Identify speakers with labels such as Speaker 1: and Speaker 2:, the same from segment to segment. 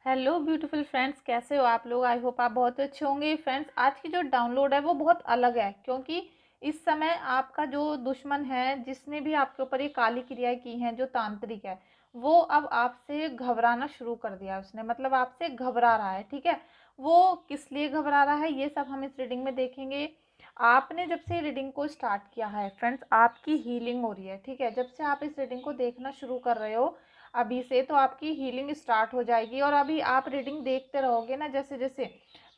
Speaker 1: Hello beautiful friends, कैसे हो आप लोग। आई होप आप बहुत अच्छे होंगे। फ्रेंड्स, आज की जो डाउनलोड है वो बहुत अलग है, क्योंकि इस समय आपका जो दुश्मन है, जिसने भी आपके ऊपर ये काली क्रियाएं की हैं, जो तांत्रिक है, वो अब आपसे घबराना शुरू कर दिया। उसने मतलब आपसे घबरा रहा है। ठीक है, वो किस लिए घबरा रहा है ये सब हम इस रीडिंग में देखेंगे। आपने जब से रीडिंग को स्टार्ट किया है फ्रेंड्स, आपकी हीलिंग हो रही है। ठीक है, जब से आप इस रीडिंग को देखना शुरू कर रहे हो अभी से, तो आपकी हीलिंग स्टार्ट हो जाएगी। और अभी आप रीडिंग देखते रहोगे ना जैसे जैसे,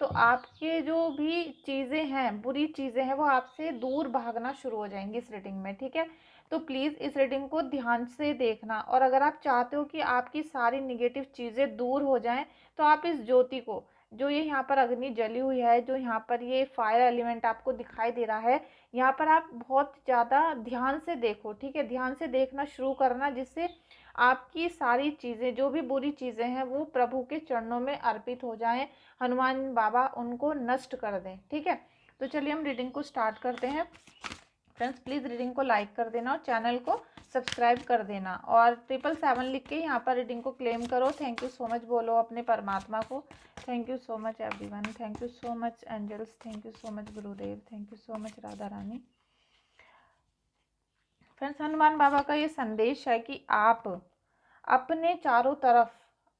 Speaker 1: तो आपके जो भी चीज़ें हैं, बुरी चीज़ें हैं, वो आपसे दूर भागना शुरू हो जाएंगी इस रीडिंग में। ठीक है, तो प्लीज़ इस रीडिंग को ध्यान से देखना। और अगर आप चाहते हो कि आपकी सारी निगेटिव चीज़ें दूर हो जाएं, तो आप इस ज्योति को, जो ये यहाँ पर अग्नि जली हुई है, जो यहाँ पर ये फायर एलिमेंट आपको दिखाई दे रहा है, यहाँ पर आप बहुत ज़्यादा ध्यान से देखो। ठीक है, ध्यान से देखना शुरू करना, जिससे आपकी सारी चीज़ें, जो भी बुरी चीज़ें हैं, वो प्रभु के चरणों में अर्पित हो जाएं। हनुमान बाबा उनको नष्ट कर दें। ठीक है, तो चलिए हम रीडिंग को स्टार्ट करते हैं। फ्रेंड्स, प्लीज़ रीडिंग को लाइक कर देना और चैनल को सब्सक्राइब कर देना, और 777 लिख के यहाँ पर रीडिंग को क्लेम करो। थैंक यू सो मच बोलो अपने परमात्मा को। Thank you so much everyone, thank you so much angels, thank you so much Gurudev, thank you so much Radha Rani. Friends, Hanuman Baba का ये संदेश है कि आप अपने चारों तरफ,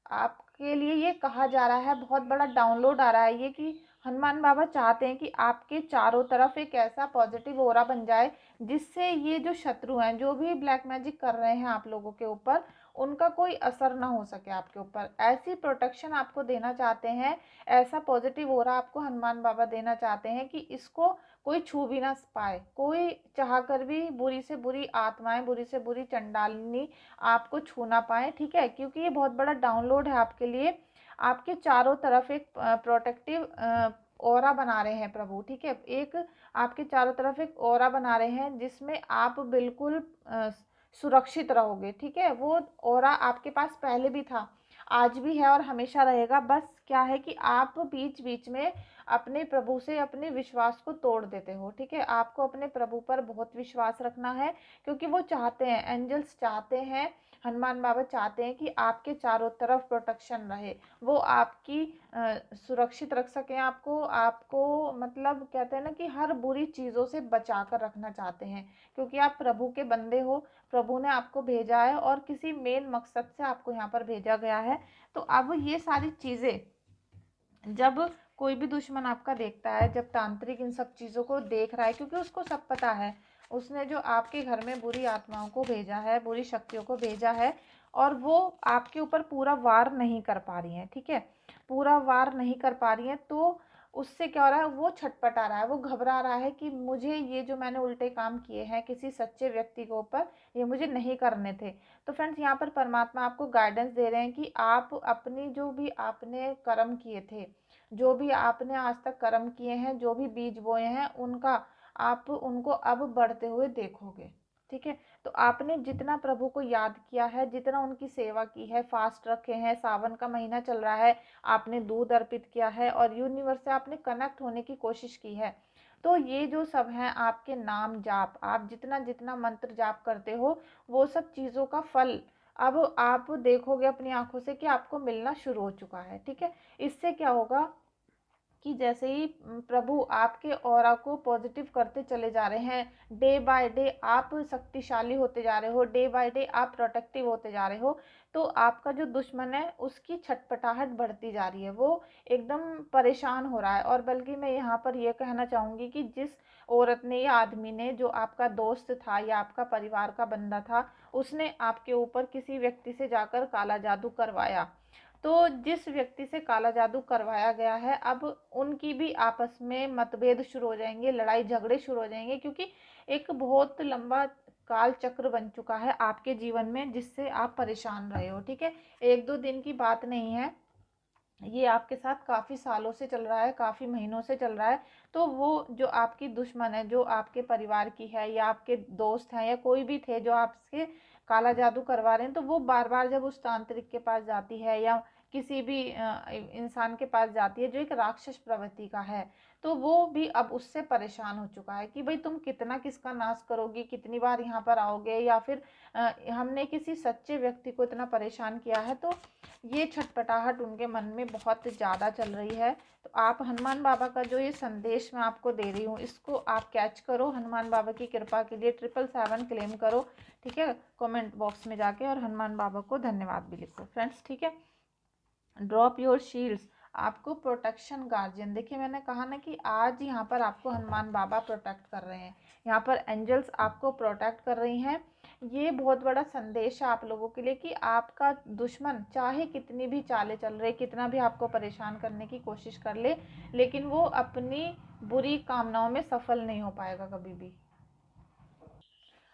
Speaker 1: आपके लिए ये कहा जा रहा है, बहुत बड़ा डाउनलोड आ रहा है ये, कि हनुमान बाबा चाहते हैं कि आपके चारों तरफ एक ऐसा पॉजिटिव ऑरा बन जाए, जिससे ये जो शत्रु हैं, जो भी ब्लैक मैजिक कर रहे हैं आप लोगों के ऊपर, उनका कोई असर ना हो सके आपके ऊपर। ऐसी प्रोटेक्शन आपको देना चाहते हैं, ऐसा पॉजिटिव ऑरा आपको हनुमान बाबा देना चाहते हैं कि इसको कोई छू भी ना पाए, कोई चाह कर भी बुरी से बुरी आत्माएं, बुरी से बुरी चंडालिनी आपको छू ना पाए। ठीक है, क्योंकि ये बहुत बड़ा डाउनलोड है आपके लिए। आपके चारों तरफ एक प्रोटेक्टिव ऑरा बना रहे हैं प्रभु। ठीक है, एक आपके चारों तरफ एक ऑरा बना रहे हैं, जिसमें आप बिल्कुल सुरक्षित रहोगे। ठीक है, वो ऑरा आपके पास पहले भी था, आज भी है और हमेशा रहेगा। बस क्या है कि आप बीच बीच में अपने प्रभु से अपने विश्वास को तोड़ देते हो। ठीक है, आपको अपने प्रभु पर बहुत विश्वास रखना है, क्योंकि वो चाहते हैं, एंजल्स चाहते हैं, हनुमान बाबा चाहते हैं कि आपके चारों तरफ प्रोटेक्शन रहे, वो आपकी सुरक्षित रख सकें आपको। आपको मतलब कहते हैं ना कि हर बुरी चीज़ों से बचा कर रखना चाहते हैं, क्योंकि आप प्रभु के बंदे हो, प्रभु ने आपको भेजा है और किसी मेन मकसद से आपको यहाँ पर भेजा गया है। तो अब ये सारी चीज़ें जब कोई भी दुश्मन आपका देखता है, जब तांत्रिक इन सब चीज़ों को देख रहा है, क्योंकि उसको सब पता है, उसने जो आपके घर में बुरी आत्माओं को भेजा है, बुरी शक्तियों को भेजा है, और वो आपके ऊपर पूरा वार नहीं कर पा रही हैं। ठीक है, पूरा वार नहीं कर पा रही हैं, तो उससे क्या हो रहा है, वो छटपटा रहा है, वो घबरा रहा है कि मुझे ये जो मैंने उल्टे काम किए हैं किसी सच्चे व्यक्ति के ऊपर, ये मुझे नहीं करने थे। तो फ्रेंड्स, यहाँ पर परमात्मा आपको गाइडेंस दे रहे हैं कि आप अपनी जो भी आपने कर्म किए थे, जो भी आपने आज तक कर्म किए हैं, जो भी बीज बोए हैं, उनका आप उनको अब बढ़ते हुए देखोगे। ठीक है, तो आपने जितना प्रभु को याद किया है, जितना उनकी सेवा की है, फास्ट रखे हैं, सावन का महीना चल रहा है, आपने दूध अर्पित किया है और यूनिवर्स से आपने कनेक्ट होने की कोशिश की है, तो ये जो सब हैं आपके नाम जाप, आप जितना जितना मंत्र जाप करते हो, वो सब चीज़ों का फल अब आप देखोगे अपनी आंखों से कि आपको मिलना शुरू हो चुका है। ठीक है, इससे क्या होगा कि जैसे ही प्रभु आपके ऑरा को पॉजिटिव करते चले जा रहे हैं, डे बाय डे आप शक्तिशाली होते जा रहे हो, डे बाय डे आप प्रोटेक्टिव होते जा रहे हो, तो आपका जो दुश्मन है उसकी छटपटाहट बढ़ती जा रही है, वो एकदम परेशान हो रहा है। और बल्कि मैं यहाँ पर यह कहना चाहूँगी कि जिस औरत ने या आदमी ने, जो आपका दोस्त था या आपका परिवार का बंदा था, उसने आपके ऊपर किसी व्यक्ति से जाकर काला जादू करवाया, तो जिस व्यक्ति से काला जादू करवाया गया है, अब उनकी भी आपस में मतभेद शुरू हो जाएंगे, लड़ाई झगड़े शुरू हो जाएंगे, क्योंकि एक बहुत लंबा काल चक्र बन चुका है आपके जीवन में, जिससे आप परेशान रहे हो। ठीक है, एक दो दिन की बात नहीं है, ये आपके साथ काफ़ी सालों से चल रहा है, काफ़ी महीनों से चल रहा है। तो वो जो आपकी दुश्मन है, जो आपके परिवार की है या आपके दोस्त हैं या कोई भी थे जो आपसे काला जादू करवा रहे हैं, तो वो बार बार जब उस तांत्रिक के पास जाती है या किसी भी इंसान के पास जाती है जो एक राक्षस प्रवृत्ति का है, तो वो भी अब उससे परेशान हो चुका है कि भाई तुम कितना किसका नाश करोगी, कितनी बार यहाँ पर आओगे, या फिर हमने किसी सच्चे व्यक्ति को इतना परेशान किया है। तो ये छटपटाहट उनके मन में बहुत ज़्यादा चल रही है। तो आप हनुमान बाबा का जो ये संदेश मैं आपको दे रही हूँ, इसको आप कैच करो, हनुमान बाबा की कृपा के लिए 777 क्लेम करो, ठीक है, कमेंट बॉक्स में जाके, और हनुमान बाबा को धन्यवाद भी लिखो फ्रेंड्स, ठीक है। ड्रॉप योर शील्ड्स, आपको प्रोटेक्शन गार्जियन, देखिए मैंने कहा ना कि आज यहाँ पर आपको हनुमान बाबा प्रोटेक्ट कर रहे हैं, यहाँ पर एंजल्स आपको प्रोटेक्ट कर रही हैं। ये बहुत बड़ा संदेश है आप लोगों के लिए कि आपका दुश्मन चाहे कितनी भी चालें चल रही, कितना भी आपको परेशान करने की कोशिश कर ले, लेकिन वो अपनी बुरी कामनाओं में सफल नहीं हो पाएगा कभी भी।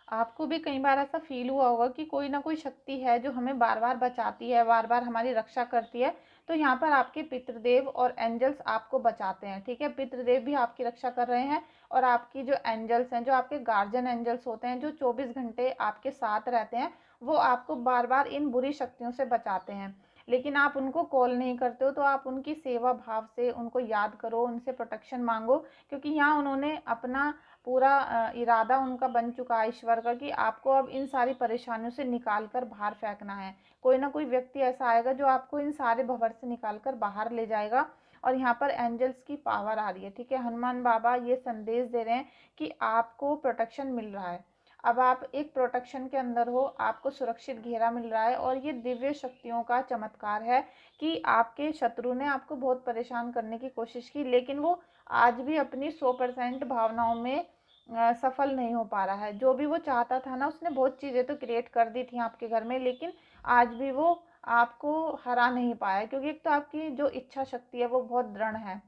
Speaker 1: आपको भी कई बार ऐसा फील हुआ होगा कि कोई ना कोई शक्ति है जो हमें बार बार बचाती है, बार बार हमारी रक्षा करती है। तो यहाँ पर आपके पितृदेव और एंजल्स आपको बचाते हैं, ठीक है। पितृदेव भी आपकी रक्षा कर रहे हैं, और आपकी जो एंजल्स हैं, जो आपके गार्जियन एंजल्स होते हैं, जो 24 घंटे आपके साथ रहते हैं, वो आपको बार बार इन बुरी शक्तियों से बचाते हैं। लेकिन आप उनको कॉल नहीं करते हो, तो आप उनकी सेवा भाव से उनको याद करो, उनसे प्रोटेक्शन मांगो, क्योंकि यहाँ उन्होंने अपना पूरा इरादा उनका बन चुका है ईश्वर का कि आपको अब इन सारी परेशानियों से निकाल कर बाहर फेंकना है। कोई ना कोई व्यक्ति ऐसा आएगा जो आपको इन सारे भंवर से निकाल कर बाहर ले जाएगा। और यहाँ पर एंजल्स की पावर आ रही है, ठीक है। हनुमान बाबा ये संदेश दे रहे हैं कि आपको प्रोटेक्शन मिल रहा है, अब आप एक प्रोटेक्शन के अंदर हो, आपको सुरक्षित घेरा मिल रहा है। और ये दिव्य शक्तियों का चमत्कार है कि आपके शत्रु ने आपको बहुत परेशान करने की कोशिश की, लेकिन वो आज भी अपनी 100% भावनाओं में सफल नहीं हो पा रहा है। जो भी वो चाहता था ना, उसने बहुत चीज़ें तो क्रिएट कर दी थी आपके घर में, लेकिन आज भी वो आपको हरा नहीं पाया, क्योंकि एक तो आपकी जो इच्छा शक्ति है वो बहुत दृढ़ है,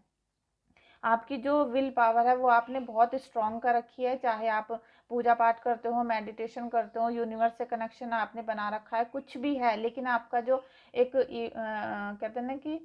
Speaker 1: आपकी जो विल पावर है वो आपने बहुत स्ट्रॉन्ग कर रखी है। चाहे आप पूजा पाठ करते हो, मेडिटेशन करते हो, यूनिवर्स से कनेक्शन आपने बना रखा है, कुछ भी है, लेकिन आपका जो एक कहते हैं ना कि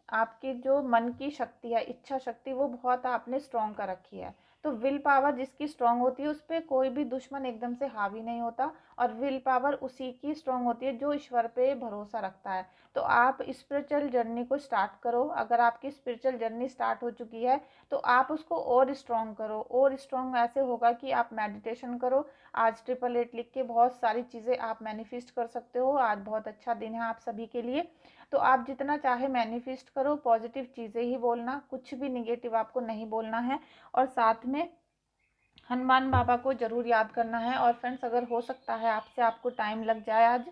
Speaker 1: आपकी जो मन की शक्ति है, इच्छा शक्ति, वो बहुत आपने स्ट्रॉन्ग कर रखी है। तो विल पावर जिसकी स्ट्रॉन्ग होती है, उस पर कोई भी दुश्मन एकदम से हावी नहीं होता, और विल पावर उसी की स्ट्रॉन्ग होती है जो ईश्वर पे भरोसा रखता है। तो आप स्पिरिचुअल जर्नी को स्टार्ट करो। अगर आपकी स्पिरिचुअल जर्नी स्टार्ट हो चुकी है, तो आप उसको और स्ट्रॉन्ग करो। और स्ट्रॉन्ग ऐसे होगा कि आप मेडिटेशन करो। आज 888 लिख के बहुत सारी चीज़ें आप मैनिफेस्ट कर सकते हो। आज बहुत अच्छा दिन है आप सभी के लिए, तो आप जितना चाहे मैनिफेस्ट करो, पॉजिटिव चीज़ें ही बोलना, कुछ भी निगेटिव आपको नहीं बोलना है। और साथ में हनुमान बाबा को ज़रूर याद करना है। और फ्रेंड्स, अगर हो सकता है आपसे, आपको टाइम लग जाए आज,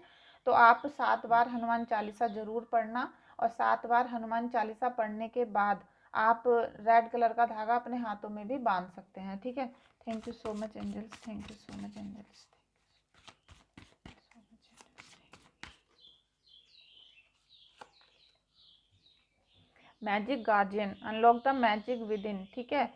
Speaker 1: तो आप 7 बार हनुमान चालीसा ज़रूर पढ़ना। और 7 बार हनुमान चालीसा पढ़ने के बाद आप रेड कलर का धागा अपने हाथों में भी बांध सकते हैं, ठीक है। Thank you so much angels, thank you so much angels. Magic guardian, unlock the magic within, ठीक है।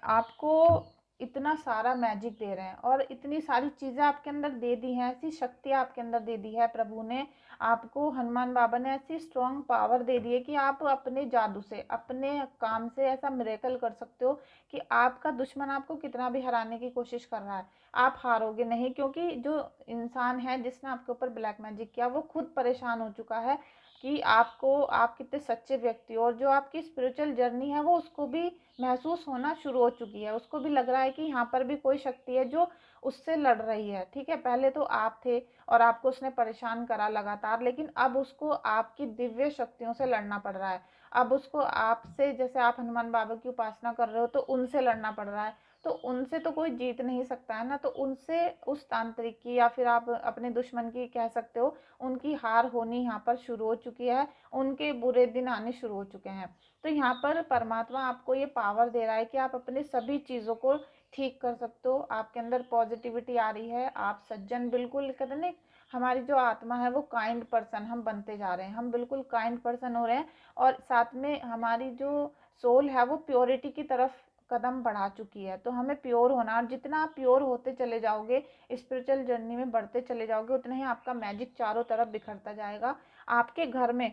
Speaker 1: आपको इतना सारा मैजिक दे रहे हैं, और इतनी सारी चीज़ें आपके अंदर दे दी हैं, ऐसी शक्ति आपके अंदर दे दी है प्रभु ने आपको, हनुमान बाबा ने ऐसी स्ट्रॉन्ग पावर दे दी है कि आप अपने जादू से, अपने काम से ऐसा मिरेकल कर सकते हो कि आपका दुश्मन आपको कितना भी हराने की कोशिश कर रहा है, आप हारोगे नहीं। क्योंकि जो इंसान है जिसने आपके ऊपर ब्लैक मैजिक किया, वो खुद परेशान हो चुका है कि आपको, आप कितने सच्चे व्यक्ति हो। और जो आपकी स्पिरिचुअल जर्नी है, वो उसको भी महसूस होना शुरू हो चुकी है। उसको भी लग रहा है कि यहाँ पर भी कोई शक्ति है जो उससे लड़ रही है, ठीक है। पहले तो आप थे और आपको उसने परेशान करा लगातार, लेकिन अब उसको आपकी दिव्य शक्तियों से लड़ना पड़ रहा है। अब उसको आपसे, जैसे आप हनुमान बाबा की उपासना कर रहे हो, तो उनसे लड़ना पड़ रहा है। तो उनसे तो कोई जीत नहीं सकता है ना, तो उनसे, उस तांत्रिक की, या फिर आप अपने दुश्मन की कह सकते हो, उनकी हार होनी यहाँ पर शुरू हो चुकी है, उनके बुरे दिन आने शुरू हो चुके हैं। तो यहाँ पर परमात्मा आपको ये पावर दे रहा है कि आप अपने सभी चीज़ों को ठीक कर सकते हो। आपके अंदर पॉजिटिविटी आ रही है, आप सज्जन, बिल्कुल कहते हैं, हमारी जो आत्मा है वो काइंड पर्सन हम बनते जा रहे हैं, हम बिल्कुल काइंड पर्सन हो रहे हैं। और साथ में हमारी जो सोल है वो प्योरिटी की तरफ कदम बढ़ा चुकी है। तो हमें प्योर होना, और जितना आप प्योर होते चले जाओगे, स्पिरिचुअल जर्नी में बढ़ते चले जाओगे, उतना ही आपका मैजिक चारों तरफ बिखरता जाएगा। आपके घर में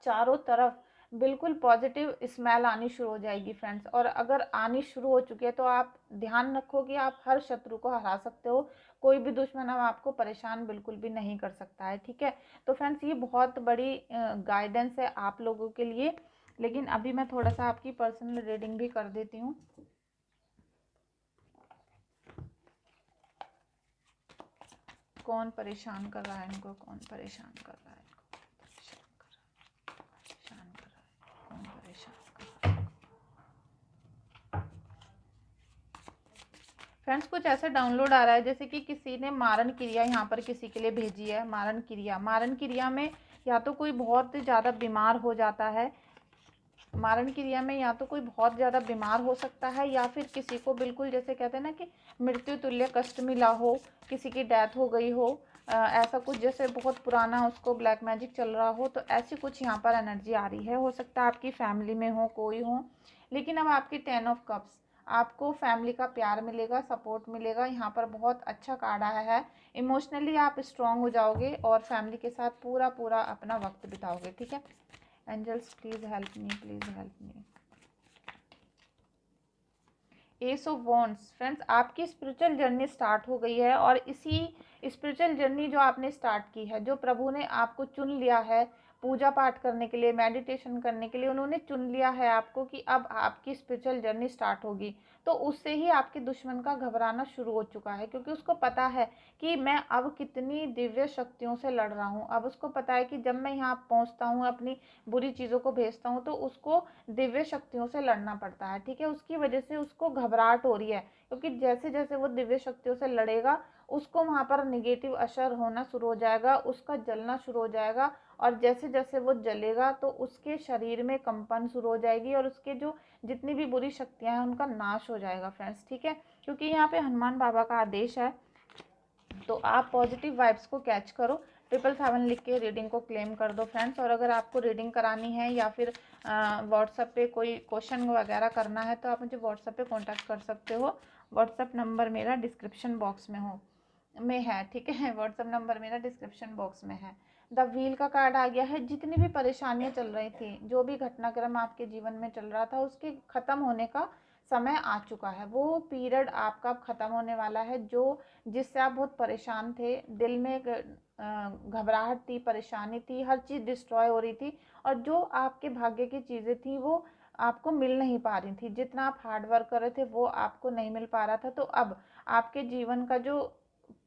Speaker 1: चारों तरफ बिल्कुल पॉजिटिव स्मेल आनी शुरू हो जाएगी फ्रेंड्स। और अगर आनी शुरू हो चुकी है तो आप ध्यान रखो कि आप हर शत्रु को हरा सकते हो, कोई भी दुश्मन अब आपको परेशान बिल्कुल भी नहीं कर सकता है, ठीक है। तो फ्रेंड्स ये बहुत बड़ी गाइडेंस है आप लोगों के लिए। लेकिन अभी मैं थोड़ा सा आपकी पर्सनल रीडिंग भी कर देती हूँ। कौन परेशान कर रहा है इनको, कौन परेशान कर रहा है इनको, परेशान कर रहा है, कौन परेशान कर रहा है। फ्रेंड्स कुछ ऐसा डाउनलोड आ रहा है जैसे कि किसी ने मारण क्रिया यहाँ पर किसी के लिए भेजी है। मारण क्रिया में या तो कोई बहुत ज़्यादा बीमार हो जाता है, मारण क्रिया में या तो कोई बहुत ज़्यादा बीमार हो सकता है, या फिर किसी को बिल्कुल जैसे कहते हैं ना कि मृत्यु तुल्य कष्ट मिला हो, किसी की डेथ हो गई हो, ऐसा कुछ जैसे बहुत पुराना उसको ब्लैक मैजिक चल रहा हो। तो ऐसी कुछ यहाँ पर एनर्जी आ रही है। हो सकता है आपकी फैमिली में हो, कोई हो। लेकिन अब आपकी 10 ऑफ कप्स, आपको फैमिली का प्यार मिलेगा, सपोर्ट मिलेगा। यहाँ पर बहुत अच्छा कार्ड आया है। इमोशनली आप स्ट्रांग हो जाओगे और फैमिली के साथ पूरा पूरा अपना वक्त बिताओगे, ठीक है। Angels please help me, please help me. Ace of wands, friends आपकी स्पिरिचुअल जर्नी स्टार्ट हो गई है। और इसी स्पिरिचुअल जर्नी जो आपने स्टार्ट की है, जो प्रभु ने आपको चुन लिया है पूजा पाठ करने के लिए, मेडिटेशन करने के लिए, उन्होंने चुन लिया है आपको कि अब आपकी स्पिरिचुअल जर्नी स्टार्ट होगी। तो उससे ही आपके दुश्मन का घबराना शुरू हो चुका है, क्योंकि उसको पता है कि मैं अब कितनी दिव्य शक्तियों से लड़ रहा हूँ। अब उसको पता है कि जब मैं यहाँ पहुँचता हूँ, अपनी बुरी चीज़ों को भेजता हूँ, तो उसको दिव्य शक्तियों से लड़ना पड़ता है, ठीक है। उसकी वजह से उसको घबराहट हो रही है, क्योंकि जैसे जैसे वो दिव्य शक्तियों से लड़ेगा उसको वहाँ पर निगेटिव असर होना शुरू हो जाएगा, उसका जलना शुरू हो जाएगा। और जैसे जैसे वो जलेगा तो उसके शरीर में कंपन शुरू हो जाएगी, और उसके जो जितनी भी बुरी शक्तियाँ हैं उनका नाश हो जाएगा फ्रेंड्स, ठीक है। क्योंकि यहाँ पे हनुमान बाबा का आदेश है। तो आप पॉजिटिव वाइब्स को कैच करो, 777 लिख के रीडिंग को क्लेम कर दो फ्रेंड्स। और अगर आपको रीडिंग करानी है या फिर व्हाट्सएप पे कोई क्वेश्चन वगैरह करना है तो आप मुझे व्हाट्सएप पे कांटेक्ट कर सकते हो। व्हाट्सएप नंबर मेरा डिस्क्रिप्शन बॉक्स में है, ठीक है। व्हाट्सएप नंबर मेरा डिस्क्रिप्शन बॉक्स में है। द व्हील का कार्ड आ गया है। जितनी भी परेशानियां चल रही थी, जो भी घटनाक्रम आपके जीवन में चल रहा था, उसके ख़त्म होने का समय आ चुका है। वो पीरियड आपका ख़त्म होने वाला है जो जिससे आप बहुत परेशान थे। दिल में एक घबराहट थी, परेशानी थी, हर चीज़ डिस्ट्रॉय हो रही थी। और जो आपके भाग्य की चीज़ें थी वो आपको मिल नहीं पा रही थी। जितना आप हार्ड वर्क कर रहे थे वो आपको नहीं मिल पा रहा था। तो अब आपके जीवन का जो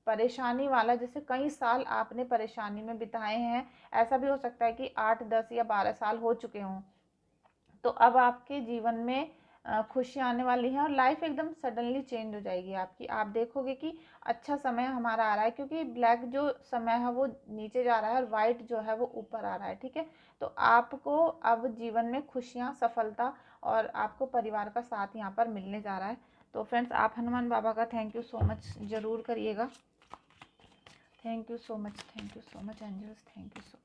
Speaker 1: परेशानी वाला, जैसे कई साल आपने परेशानी में बिताए हैं, ऐसा भी हो सकता है कि 8, 10 या 12 साल हो चुके हों, तो अब आपके जीवन में खुशियाँ आने वाली हैं और लाइफ एकदम सडनली चेंज हो जाएगी आपकी। आप देखोगे कि अच्छा समय हमारा आ रहा है, क्योंकि ब्लैक जो समय है वो नीचे जा रहा है और वाइट जो है वो ऊपर आ रहा है, ठीक है। तो आपको अब जीवन में खुशियाँ, सफलता और आपको परिवार का साथ यहाँ पर मिलने जा रहा है। तो फ्रेंड्स आप हनुमान बाबा का थैंक यू सो मच ज़रूर करिएगा। Thank you so much, thank you so much angels, thank you so much.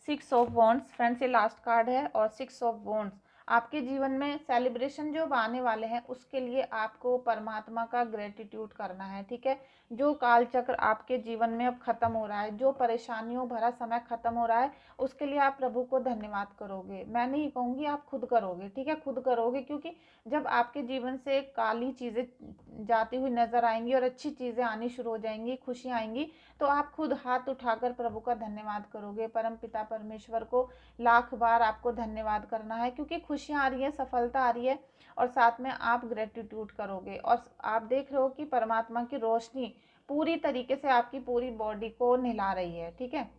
Speaker 1: 6 of wands, friends ये लास्ट कार्ड है। और 6 ऑफ वॉन्ड्स आपके जीवन में सेलिब्रेशन जो आने वाले हैं उसके लिए आपको परमात्मा का ग्रेटिट्यूड करना है, ठीक है। जो काल चक्र आपके जीवन में अब खत्म हो रहा है, जो परेशानियों भरा समय खत्म हो रहा है, उसके लिए आप प्रभु को धन्यवाद करोगे। मैं नहीं कहूँगी, आप खुद करोगे, ठीक है। खुद करोगे, क्योंकि जब आपके जीवन से काली चीज़ें जाती हुई नजर आएंगी और अच्छी चीज़ें आनी शुरू हो जाएंगी, खुशियाँ आएंगी, तो आप खुद हाथ उठाकर प्रभु का धन्यवाद करोगे। परम पिता परमेश्वर को लाख बार आपको धन्यवाद करना है, क्योंकि खुशियाँ आ रही है, सफलता आ रही है, और साथ में आप ग्रेटिट्यूड करोगे। और आप देख रहे हो कि परमात्मा की रोशनी पूरी तरीके से आपकी पूरी बॉडी को नहला रही है, ठीक है।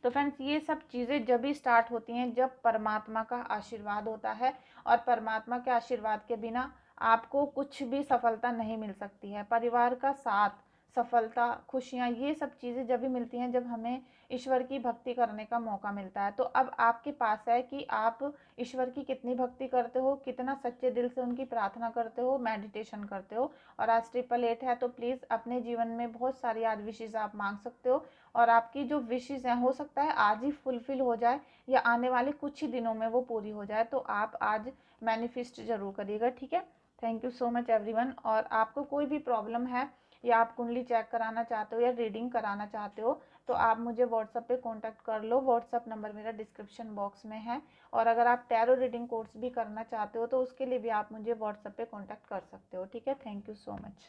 Speaker 1: तो फ्रेंड्स ये सब चीज़ें जब भी स्टार्ट होती हैं जब परमात्मा का आशीर्वाद होता है, और परमात्मा के आशीर्वाद के बिना आपको कुछ भी सफलता नहीं मिल सकती है। परिवार का साथ, सफलता, खुशियाँ, ये सब चीज़ें जब भी मिलती हैं जब हमें ईश्वर की भक्ति करने का मौका मिलता है। तो अब आपके पास है कि आप ईश्वर की कितनी भक्ति करते हो, कितना सच्चे दिल से उनकी प्रार्थना करते हो, मेडिटेशन करते हो। और आज 888 है, तो प्लीज़ अपने जीवन में बहुत सारी आज विशेष आप मांग सकते हो। और आपकी जो विशेष हैं हो सकता है आज ही फुलफिल हो जाए या आने वाले कुछ ही दिनों में वो पूरी हो जाए। तो आप आज मैनिफेस्ट जरूर करिएगा, ठीक है। Thank you so much everyone. और आपको कोई भी प्रॉब्लम है या आप कुंडली चेक कराना चाहते हो या रीडिंग कराना चाहते हो तो आप मुझे व्हाट्सएप पे कांटेक्ट कर लो। व्हाट्सएप नंबर मेरा डिस्क्रिप्शन बॉक्स में है। और अगर आप टैरो रीडिंग कोर्स भी करना चाहते हो तो उसके लिए भी आप मुझे व्हाट्सएप पे कांटेक्ट कर सकते हो। ठीक है, थैंक यू सो मच।